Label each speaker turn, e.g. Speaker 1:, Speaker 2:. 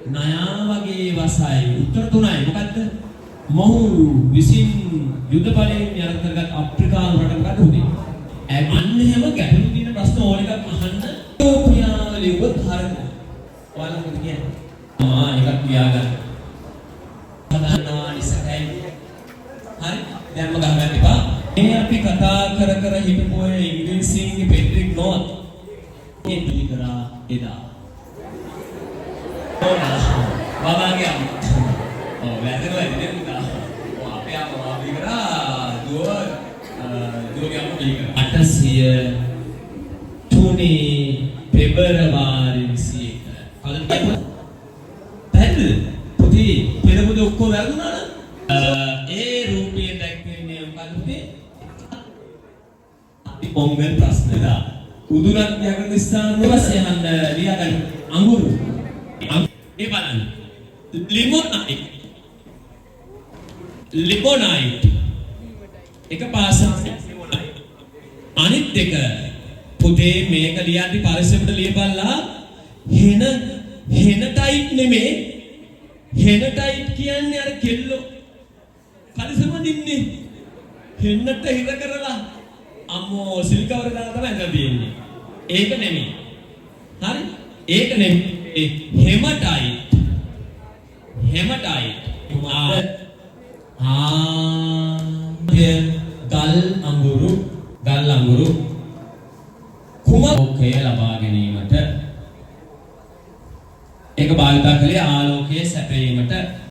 Speaker 1: නයා වගේ වසයි. උත්තර තුනයි. මොකද්ද? මොහු විසින් යුද බලයෙන් යනතරගත් අප්‍රිකානු රටකට උදේ. අන්න එහෙම ගැටලු තියෙන ප්‍රශ්න ඕන එකක් අහන්න. ඊටෝපියාවලියුවත් හරිද? ඔයාලා මොකද කියන්නේ? එකක් කියාගන්න. හදානවා ඉස්සරහයි. හරි. දැන්ම ගහගන්න එපා. මේ අපි කතා කර කර හිටපු ඔය ඉංග්‍රීසියේ පෙට්‍රික් නෝත් ඒ පිළිකරා එදා. බබාගේ අම්මා. ඔව් වැදගත් නේද පුතා? ඔව් අපේ අම්මා පිළිකරා දුවගේ අම්මා පිළිකරා. 803 පෙබරවාරි 21. කලින් කියපුවා. පැහැදිලිද? පුතේ පෙරමුද ඔක්කොම වැරදුනා නේද? ඒ රූපයේ දැක්වෙන්නේ මොකද පුතේ? පොංගල් ප්‍රශ්නද උදුරක් යකඩ ස්ථාන වශයෙන් ලියාගන්න අඟුරු ඒ බලන්න ලිමොනයිට් එක පාසක් අනිත් එක පුතේ මේක ලියද්දි පරිස්සමට ලියපල්ලා හෙනටයිට් නෙමේ හෙනටයිට් කියන්නේ අර කෙල්ලෝ පරිස්සම දින්නේ හෙන්නට හිර කරලා අම්මෝ සිල්කවර දාලා තමයි හදලා තියෙන්නේ. ඒක නෙමෙයි. හරි? ඒක නෙමෙයි. හෙමටයිට්. ගල් අඟුරු කුමෝකේ ලබා ගැනීමට ඒක භාවිත කළේ ආලෝකයේ සැපයීමට